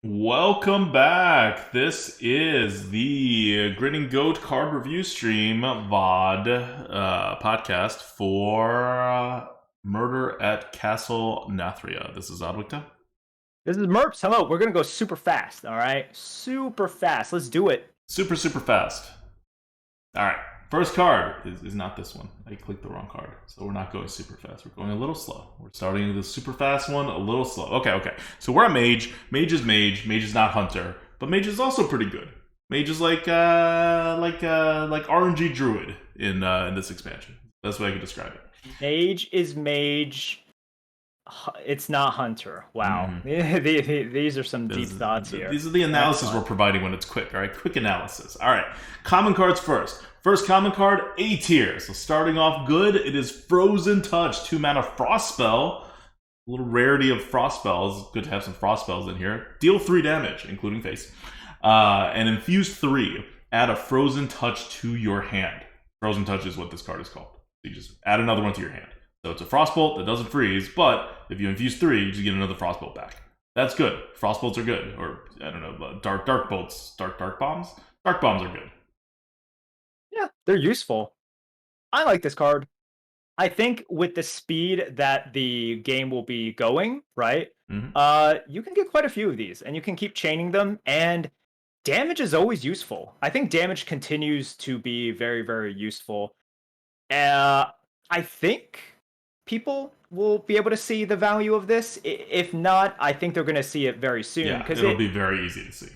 Welcome back. This is the Grinning Goat card review stream VOD podcast for Murder at Castle Nathria. This is Adwicta. This is Merps. Hello. We're gonna go super fast. All right, super fast. Let's do it. Super fast. All right. First card is not this one. I clicked the wrong card. So we're not going super fast. We're going a little slow. We're starting with the super fast one a little slow. Okay. So we're at Mage. Mage is Mage. Mage is not Hunter. But Mage is also pretty good. Mage is like RNG Druid in this expansion. That's the way I could describe it. Mage is Mage. It's not Hunter. Wow. These are some deep thoughts here. These are the analysis we're providing when it's quick. All right, quick analysis. All right, common cards first. First common card, A tier. So starting off good, it is Frozen Touch, 2 mana Frost Spell. A little rarity of Frost Spells. Good to have some Frost Spells in here. Deal 3 damage, including face. And infuse 3. Add a Frozen Touch to your hand. Frozen Touch is what this card is called. You just add another one to your hand. So it's a Frostbolt that doesn't freeze, but if you infuse 3, you just get another Frostbolt back. That's good. Frostbolts are good. Or, I don't know, dark bolts. Dark bombs? Dark bombs are good. Yeah, they're useful. I like this card. I think with the speed that the game will be going, right? You can get quite a few of these, and you can keep chaining them, and damage is always useful. I think damage continues to be very, very useful. I think people will be able to see the value of this. If not, I think they're going to see it very soon. Yeah, it'll be very easy to see.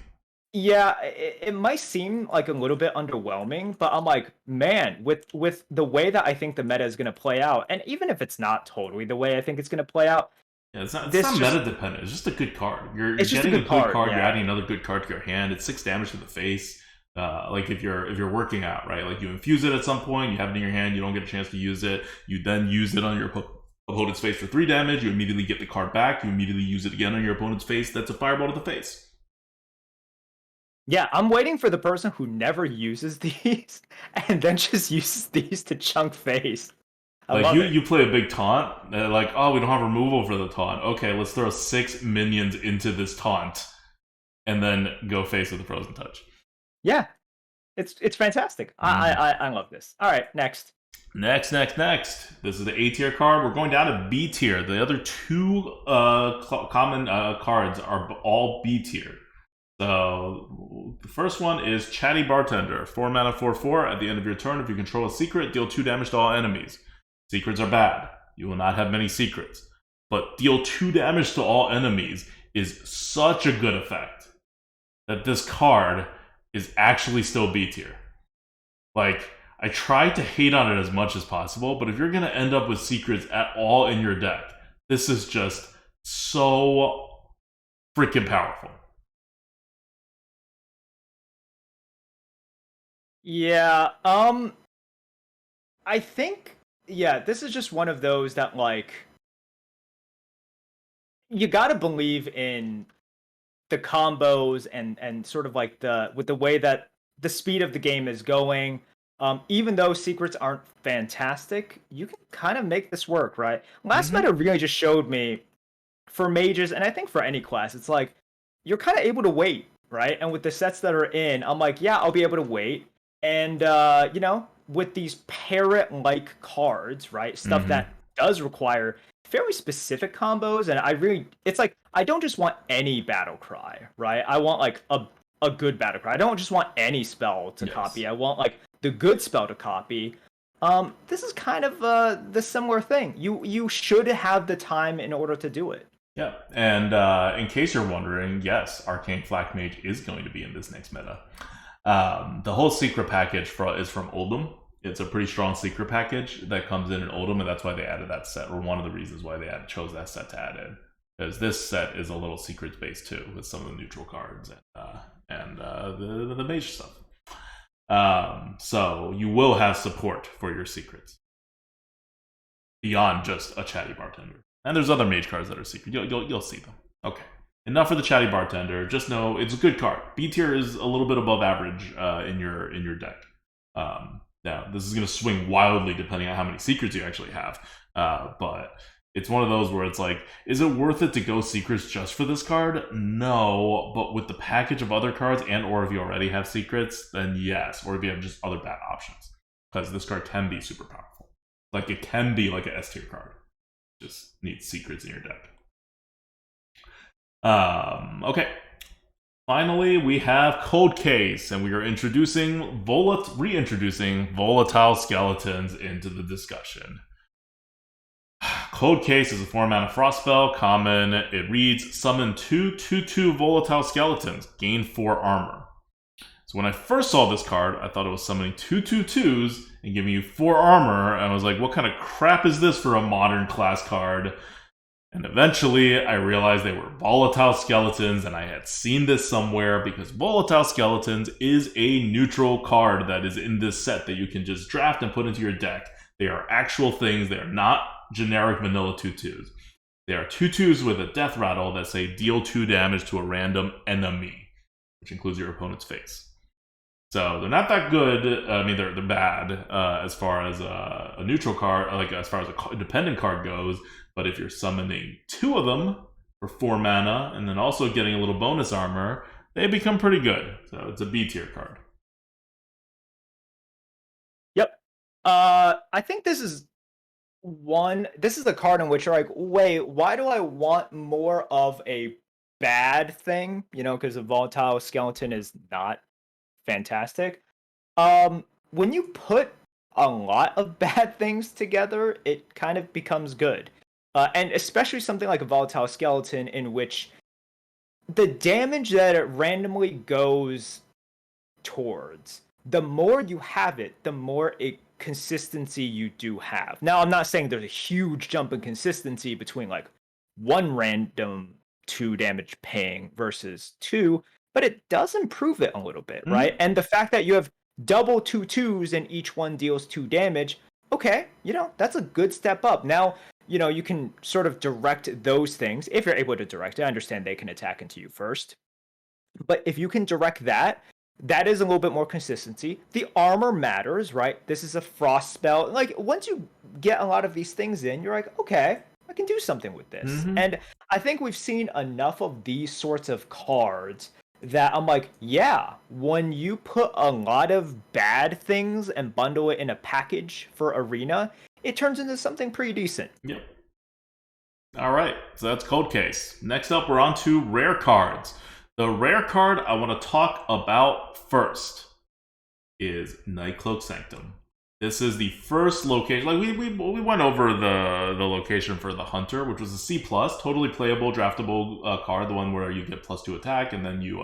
Yeah, it might seem like a little bit underwhelming, but I'm like, man, with the way that I think the meta is going to play out, and even if it's not totally the way I think it's going to play out, yeah, it's not meta dependent. It's just a good card. You're getting a good card. Yeah. You're adding another good card to your hand. It's 6 damage to the face. Like if you're working out, right? Like you infuse it at some point, you have it in your hand, you don't get a chance to use it. You then use it on your opponent's face for 3 damage. You immediately get the card back. You immediately use it again on your opponent's face. That's a fireball to the face. Yeah, I'm waiting for the person who never uses these and then just uses these to chunk face. Like you play a big taunt, like, oh, we don't have removal for the taunt. Okay, let's throw 6 minions into this taunt, and then go face with the Frozen Touch. Yeah, it's fantastic. I love this. All right, next. Next. This is the A tier card. We're going down to B tier. The other 2 common cards are all B tier. So the first one is Chatty Bartender, 4 mana 4/4. At the end of your turn, if you control a secret, deal 2 damage to all enemies. Secrets are bad. You will not have many secrets. But deal 2 damage to all enemies is such a good effect that this card is actually still B tier. Like, I try to hate on it as much as possible, but if you're going to end up with secrets at all in your deck, this is just so freaking powerful. Yeah, I think, yeah, this is just one of those that, like, you gotta believe in the combos and sort of like with the way that the speed of the game is going. Even though secrets aren't fantastic, you can kind of make this work, right? Last meta really just showed me, for mages, and I think for any class, it's like, you're kind of able to wait, right? And with the sets that are in, I'm like, yeah, I'll be able to wait. And, you know, with these parrot-like cards, right? Stuff that does require very specific combos. And it's like, I don't just want any battle cry, right? I want, like, a good battle cry. I don't just want any spell to copy. I want, like, the good spell to copy. This is kind of the similar thing. You should have the time in order to do it. Yeah, and in case you're wondering, yes, Arcane Flak Mage is going to be in this next meta. The whole secret package is from Oldham. It's a pretty strong secret package that comes in Oldham, and that's why they added that set, or one of the reasons why they chose that set to add in. Because this set is a little secrets based too, with some of the neutral cards and the mage stuff. So you will have support for your secrets beyond just a Chatty Bartender. And there's other mage cards that are secret. You'll see them. Okay. Enough for the Chatty Bartender. Just know it's a good card. B tier is a little bit above average in your deck. Now, this is going to swing wildly depending on how many secrets you actually have. But It's one of those where it's like, is it worth it to go secrets just for this card? No, but with the package of other cards, and or if you already have secrets, then yes, or if you have just other bad options, because this card can be super powerful. Like it can be like an S tier card. Just needs secrets in your deck. Okay. Finally, we have Code Case, and we are reintroducing volatile skeletons into the discussion. Code Case is a 4-mana frost spell, common. It reads, summon 2/2/2 volatile skeletons, gain 4 armor. So when I first saw this card, I thought it was summoning 2/2/2s and giving you 4 armor, and I was like, what kind of crap is this for a modern class card? And eventually, I realized they were volatile skeletons, and I had seen this somewhere, because volatile skeletons is a neutral card that is in this set that you can just draft and put into your deck. They are actual things. They are not generic vanilla 2/2s. They are 2/2s with a death rattle that say deal 2 damage to a random enemy, which includes your opponent's face. So they're not that good. I mean, they're bad as far as a neutral card, like as far as a dependent card goes. But if you're summoning 2 of them for 4 mana and then also getting a little bonus armor, they become pretty good. So it's a B tier card. Yep. I think this is the card in which you're like, wait, why do I want more of a bad thing? You know, because a volatile skeleton is not fantastic. When you put a lot of bad things together, it kind of becomes good. And especially something like a volatile skeleton, in which the damage that it randomly goes towards, the more you have it, the more consistency you do have. Now, I'm not saying there's a huge jump in consistency between like 1 random 2 damage paying versus 2, but it does improve it a little bit, right? And the fact that you have double 2/2s and each one deals 2 damage, okay, you know, that's a good step up. Now, you know, you can sort of direct those things. If you're able to direct it, I understand they can attack into you first. But if you can direct that, that is a little bit more consistency. The armor matters, right? This is a frost spell. Like, once you get a lot of these things in, you're like, okay, I can do something with this. And I think we've seen enough of these sorts of cards that I'm like, yeah, when you put a lot of bad things and bundle it in a package for Arena, it turns into something pretty decent. Yep. All right, so that's Code Case. Next up, we're on to rare cards. The rare card I want to talk about first is Nightclub Sanctum. This is the first location. Like we went over the location for the Hunter, which was a C+, totally playable, draftable card. The one where you get +2 attack, and then you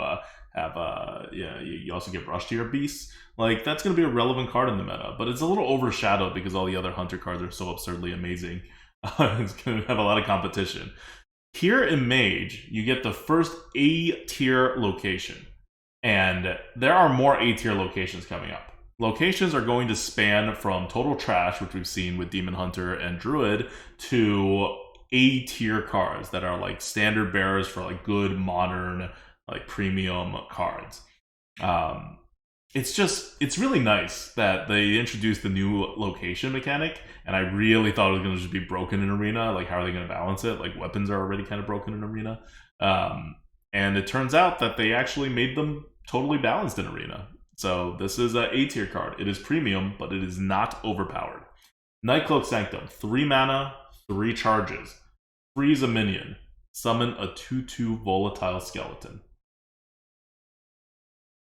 you also get Rush to your beasts. Like, that's going to be a relevant card in the meta, but it's a little overshadowed because all the other Hunter cards are so absurdly amazing. It's going to have a lot of competition. Here in Mage, you get the first A tier location, and there are more A tier locations coming up. Locations are going to span from total trash, which we've seen with Demon Hunter and Druid, to A tier cards that are like standard bearers for like good modern like premium cards. It's really nice that they introduced the new location mechanic, and I really thought it was going to just be broken in Arena. Like, how are they going to balance it? Like, weapons are already kind of broken in Arena. And it turns out that they actually made them totally balanced in Arena. So this is an A tier card. It is premium, but it is not overpowered. Nightclub Sanctum, 3 mana, 3 charges. Freeze a minion. Summon a 2/2 volatile skeleton.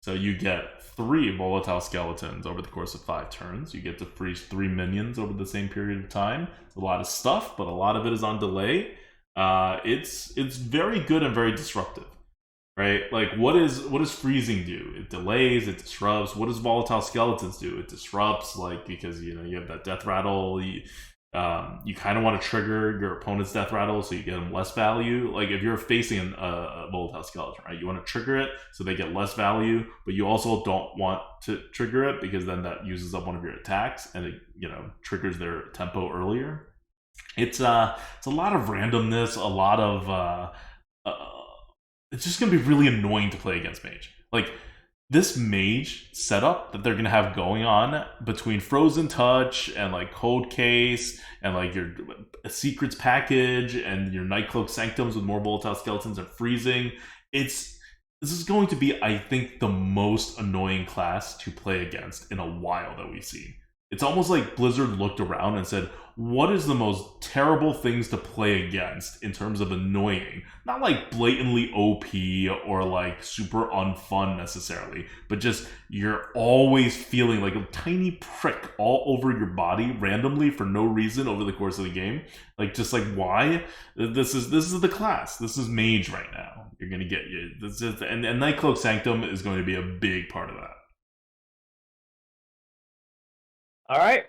So you get 3 volatile skeletons over the course of 5 turns. You get to freeze 3 minions over the same period of time. It's a lot of stuff, but a lot of it is on delay. It's very good and very disruptive, right? Like, what does freezing do? It delays, it disrupts. What does volatile skeletons do? It disrupts, like, because you have that death rattle. You kind of want to trigger your opponent's death rattle so you get them less value. Like, if you're facing a volatile skeleton, right, you want to trigger it so they get less value, but you also don't want to trigger it because then that uses up one of your attacks and it triggers their tempo earlier. It's a lot of randomness, a lot of it's just gonna be really annoying to play against Mage. Like, this mage setup that they're going to have going on between Frozen Touch and like Cold Case and like your secrets package and your Nightclub Sanctums with more volatile skeletons and freezing, this is going to be, I think, the most annoying class to play against in a while that we've seen. It's almost like Blizzard looked around and said, what is the most terrible things to play against in terms of annoying? Not like blatantly OP or like super unfun necessarily, but just you're always feeling like a tiny prick all over your body randomly for no reason over the course of the game. Like, just like, why? This is the class. This is Mage right now. You're going to get you. And Nightclub Sanctum is going to be a big part of that. All right.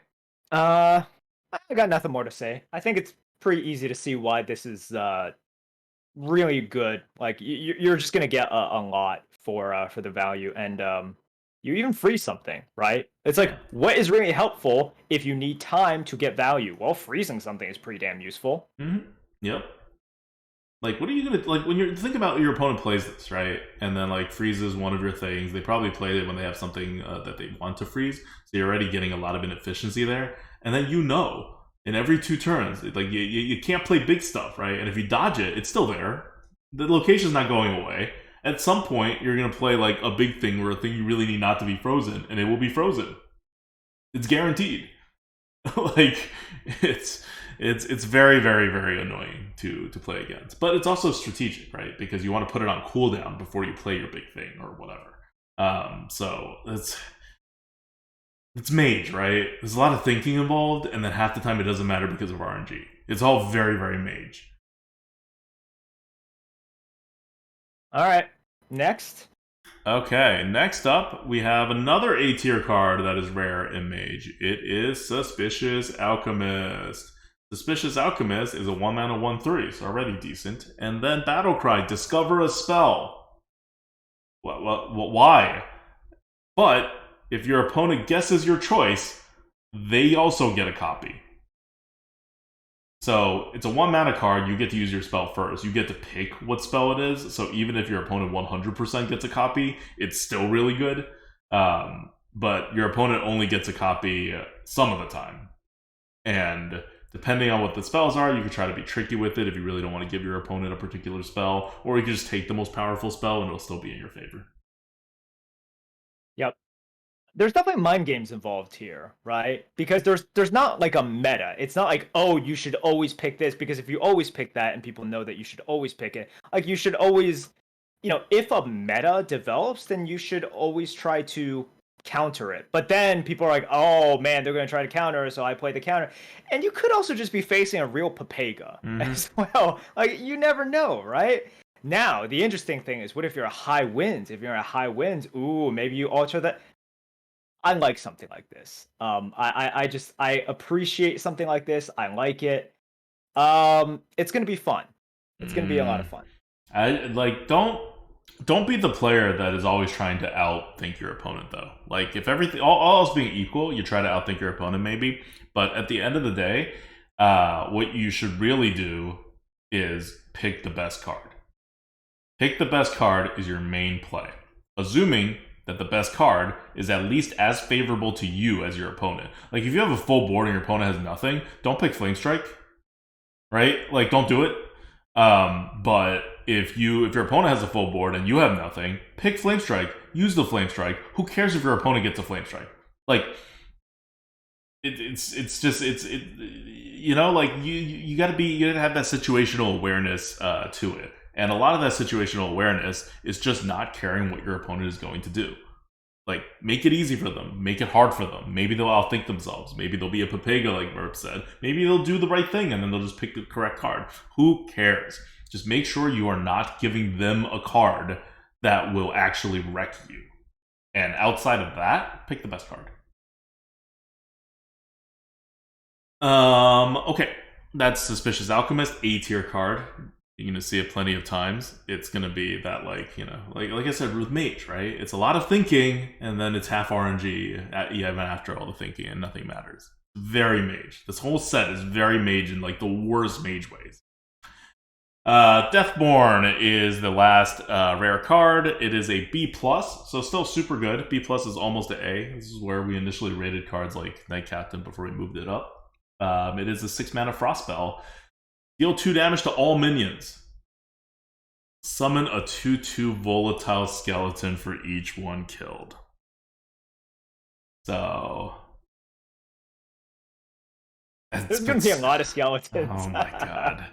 I got nothing more to say. I think it's pretty easy to see why this is really good. Like you're just gonna get a lot for the value, and you even freeze something, right? It's like, what is really helpful if you need time to get value? Well, freezing something is pretty damn useful. Mm-hmm. Yep. Like, what are you gonna like when you're think about your opponent plays this, right? And then like freezes one of your things. They probably play it when they have something that they want to freeze, so you're already getting a lot of inefficiency there. And then in every 2 turns, like you can't play big stuff, right? And if you dodge it, it's still there. The location's not going away. At some point, you're gonna play like a big thing or a thing you really need not to be frozen, and it will be frozen. It's guaranteed. Like it's very, very, very annoying to play against. But it's also strategic, right? Because you want to put it on cooldown before you play your big thing or whatever. So it's Mage, right? There's a lot of thinking involved, and then half the time it doesn't matter because of RNG. It's all very, very Mage. All right, next. Okay, next up, we have another A tier card that is rare in Mage. It is Suspicious Alchemist. Suspicious Alchemist is a 1-mana 1/3, so already decent. And then Battlecry, discover a spell. Why? But if your opponent guesses your choice, they also get a copy. So it's a 1-mana card. You get to use your spell first. You get to pick what spell it is. So even if your opponent 100% gets a copy, it's still really good. But your opponent only gets a copy some of the time. And depending on what the spells are, you can try to be tricky with it if you really don't want to give your opponent a particular spell. Or you can just take the most powerful spell and it'll still be in your favor. Yep. There's definitely mind games involved here, right? Because there's not like a meta. It's not like, oh, you should always pick this, because if you always pick that and people know that you should always pick it, like you should always, if a meta develops, then you should always try to counter it. But then people are like, oh man, they're going to try to counter, so I play the counter. And you could also just be facing a real Papega as well. Like, you never know, right? Now, the interesting thing is, what if you're a high winds? If you're a high winds, ooh, maybe you alter that. I like something like this. I appreciate something like this. I like it. It's gonna be fun. It's gonna be a lot of fun. I like don't be the player that is always trying to outthink your opponent though. Like if everything all else being equal, you try to outthink your opponent maybe. But at the end of the day, what you should really do is pick the best card. Pick the best card is your main play. Assuming that the best card is at least as favorable to you as your opponent. Like, if you have a full board and your opponent has nothing, don't pick Flame Strike, right? Like, don't do it. But if your opponent has a full board and you have nothing, pick Flame Strike, use the Flame Strike. Who cares if your opponent gets a Flame Strike? Like, it's like you gotta have that situational awareness to it. And a lot of that situational awareness is just not caring what your opponent is going to do. Like, make it easy for them. Make it hard for them. Maybe they'll outthink themselves. Maybe they'll be a Papega, like Merp said. Maybe they'll do the right thing, and then they'll just pick the correct card. Who cares? Just make sure you are not giving them a card that will actually wreck you. And outside of that, pick the best card. Okay. That's Suspicious Alchemist, A tier card. You're going to see it plenty of times. It's going to be that, like I said, with Mage, right? It's a lot of thinking, and then it's half RNG even after all the thinking, and nothing matters. Very Mage. This whole set is very Mage in, like, the worst Mage ways. Deathborn is the last rare card. It is a B+, so still super good. B+ is almost an A. This is where we initially rated cards like Night Captain before we moved it up. It is a 6-mana frost spell. Deal 2 damage to all minions. Summon a 2/2 volatile skeleton for each one killed. So there's going to be a lot of skeletons. Oh my god.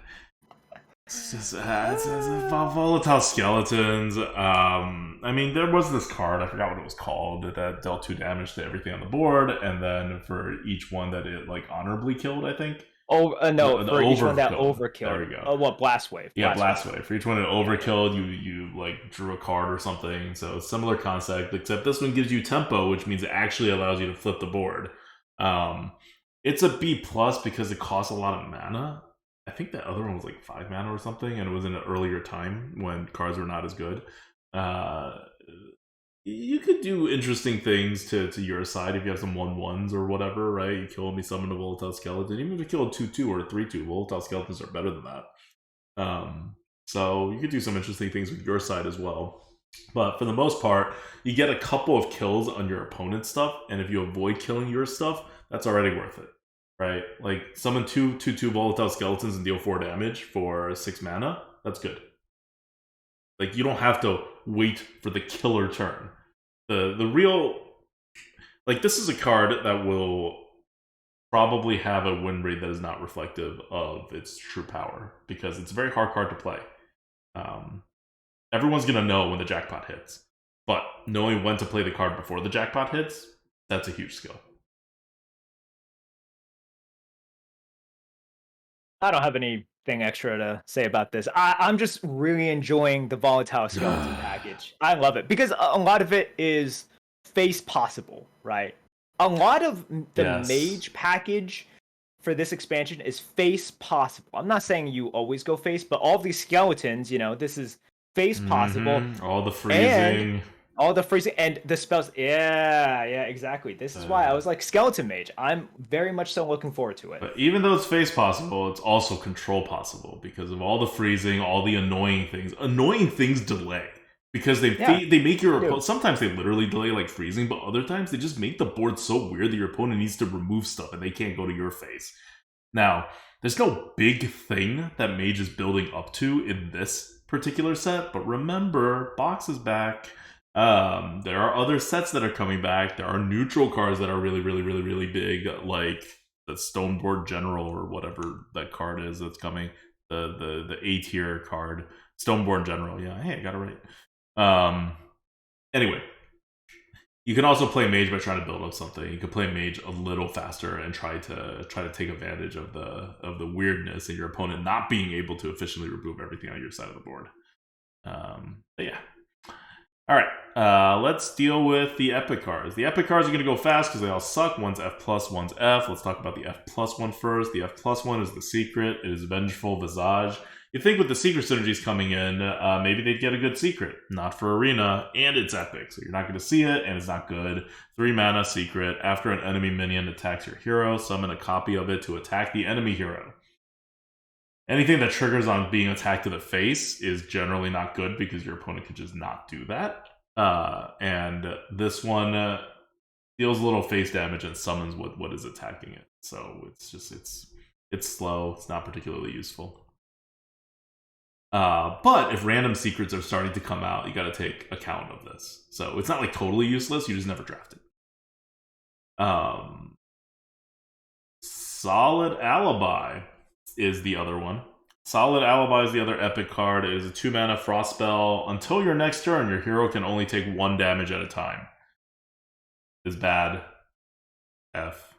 It's just it's volatile skeletons. I mean, there was this card, I forgot what it was called, that dealt 2 damage to everything on the board, and then for each one that it like honorably killed, I think. Oh no! For each one that overkilled. There we go. Oh, what Blast Wave? Yeah, Blast Wave. For each one that overkilled, you like drew a card or something. So similar concept, except this one gives you tempo, which means it actually allows you to flip the board. It's a B+ because it costs a lot of mana. I think that other one was like 5 mana or something, and it was in an earlier time when cards were not as good. You could do interesting things to your side if you have some 1/1s or whatever, right? You kill me, summon a volatile skeleton. Even if you kill a 2/2 or a 3/2, volatile skeletons are better than that. So you could do some interesting things with your side as well. But for the most part, you get a couple of kills on your opponent's stuff, and if you avoid killing your stuff, that's already worth it, right? Like summon 2/2 volatile skeletons and deal 4 damage for 6 mana. That's good. Like, you don't have to wait for the killer turn. The real... Like, this is a card that will probably have a win rate that is not reflective of its true power, because it's a very hard card to play. Everyone's going to know when the jackpot hits. But knowing when to play the card before the jackpot hits, that's a huge skill. I don't have anything extra to say about this. I'm just really enjoying the volatile skeleton package. I love it because a lot of it is face possible, right? A lot of the Mage package for this expansion is face possible. I'm not saying you always go face, but all these skeletons, you know, this is face possible. All the freezing. And the spells. Yeah, exactly. This is why I was like, Skeleton Mage. I'm very much so looking forward to it. But even though it's face possible, it's also control possible because of all the freezing, all the annoying things. Annoying things delay because they make your opponent. Sometimes they literally delay like freezing, but other times they just make the board so weird that your opponent needs to remove stuff and they can't go to your face. Now, there's no big thing that Mage is building up to in this particular set, but remember, Box is back. There are other sets that are coming back. There are neutral cards that are really, really, really, really big, like the Stoneboard General or whatever that card is that's coming. The A tier card, Stoneborn General. Yeah, hey, I got it right. Anyway, you can also play Mage by trying to build up something. You can play Mage a little faster and try to take advantage of the weirdness in your opponent not being able to efficiently remove everything on your side of the board. But yeah. All right, let's deal with the epic cards. The epic cards are going to go fast because they all suck. One's F+, one's F. Let's talk about the F+ one first. The F+ one is the secret. It is Vengeful Visage. You think with the secret synergies coming in, maybe they'd get a good secret. Not for Arena, and it's epic, so you're not going to see it, and it's not good. 3 mana secret. After an enemy minion attacks your hero, summon a copy of it to attack the enemy hero. Anything that triggers on being attacked to the face is generally not good because your opponent could just not do that. And this one deals a little face damage and summons what is attacking it. So it's slow. It's not particularly useful. But if random secrets are starting to come out, you got to take account of this. So it's not like totally useless. You just never draft it. Solid Alibi is the other one. Solid Alibi is the other epic card. It is a 2 mana frost spell. Until your next turn, your hero can only take 1 damage at a time. Is bad. F.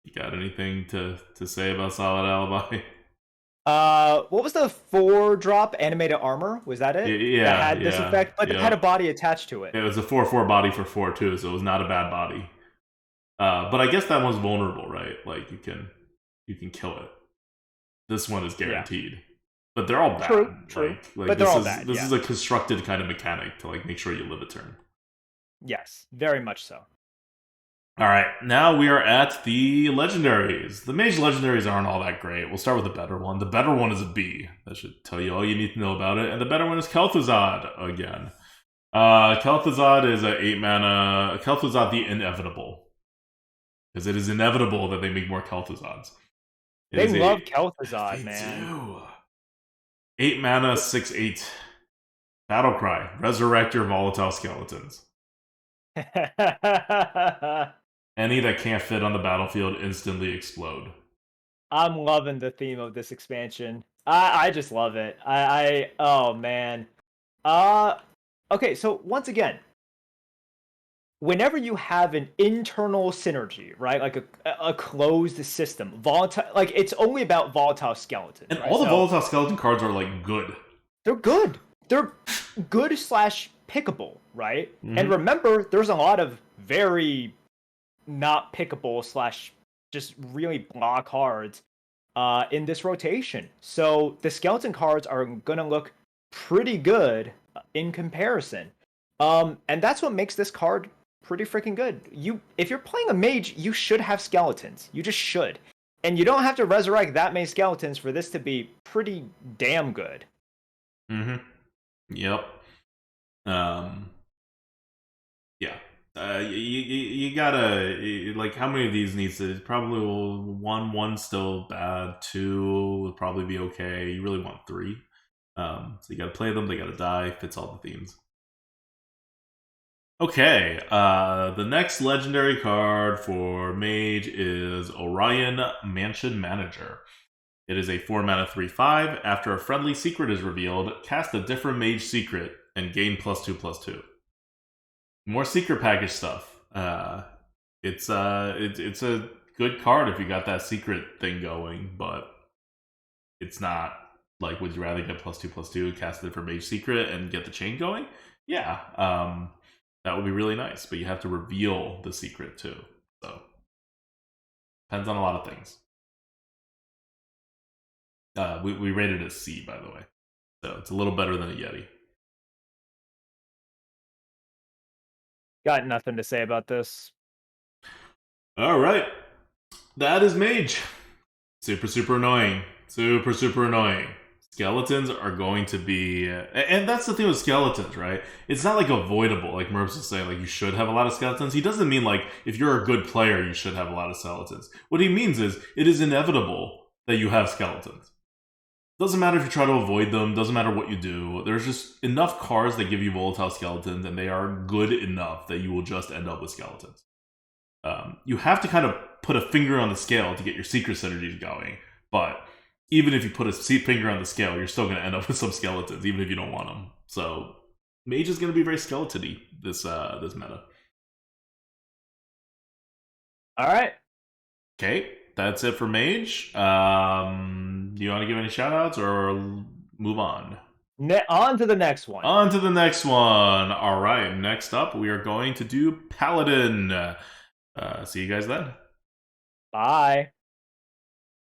You got anything to say about Solid Alibi? What was the 4-drop animated armor? Was that it? Yeah, that had this effect, but it had a body attached to it. It was a 4/4 body for 4 too, so it was not a bad body. But I guess that one's vulnerable, right? Like you can kill it. This one is guaranteed. But they're all bad. True. Like but they're all bad. This is a constructed kind of mechanic to like make sure you live a turn. Yes, very much so. All right, now we are at the legendaries. The mage legendaries aren't all that great. We'll start with the better one. The better one is a B. That should tell you all you need to know about it. And the better one is Kelthuzad again. Kelthuzad is a 8 mana. Kelthuzad the Inevitable. Because it is inevitable that they make more Kelthuzads. They love Kelthuzad, man. They do. 8 mana, 6/8. Battlecry. Resurrect your volatile skeletons. Any that can't fit on the battlefield instantly explode. I'm loving the theme of this expansion. I just love it. Oh man. Okay, so once again, whenever you have an internal synergy, right? Like a closed system, volatile, like it's only about volatile skeletons. And right? all the volatile skeleton cards are like good. They're good. They're good / pickable, right? Mm-hmm. And remember, there's a lot of very not pickable / just really blah cards in this rotation. So the skeleton cards are gonna look pretty good in comparison. And that's what makes this card pretty freaking good. If you're playing a mage, you should have skeletons. You just should. And you don't have to resurrect that many skeletons for this to be pretty damn good. Mm-hmm. Yep. Yeah. You gotta, like, how many of these needs to, probably one's still bad, 2 would probably be okay. You really want 3. So you gotta play them, they gotta die, fits all the themes. Okay, the next legendary card for Mage is Orion Mansion Manager. It is a 4 mana 3/5. After a friendly secret is revealed, cast a different mage secret and gain +2/+2. More secret package stuff. It's a good card if you got that secret thing going, but it's not like, would you rather get +2/+2, cast a different mage secret, and get the chain going? Yeah. That would be really nice, but you have to reveal the secret too. So, depends on a lot of things. We rated it a C, by the way. So, it's a little better than a Yeti. Got nothing to say about this. Alright. That is Mage. Super, super annoying. Super, super annoying. Skeletons are going to be, and that's the thing with skeletons, right? It's not like avoidable, like Merps was saying, like you should have a lot of skeletons. He doesn't mean like if you're a good player, you should have a lot of skeletons. What he means is it is inevitable that you have skeletons. Doesn't matter if you try to avoid them, doesn't matter what you do. There's just enough cards that give you volatile skeletons, and they are good enough that you will just end up with skeletons. You have to kind of put a finger on the scale to get your secret synergies going, but even if you put a finger on the scale, you're still going to end up with some skeletons, even if you don't want them. So, Mage is going to be very skeleton-y this meta. All right. Okay, that's it for Mage. Do you want to give any shoutouts or move on? On to the next one. On to the next one. All right, next up, we are going to do Paladin. See you guys then. Bye.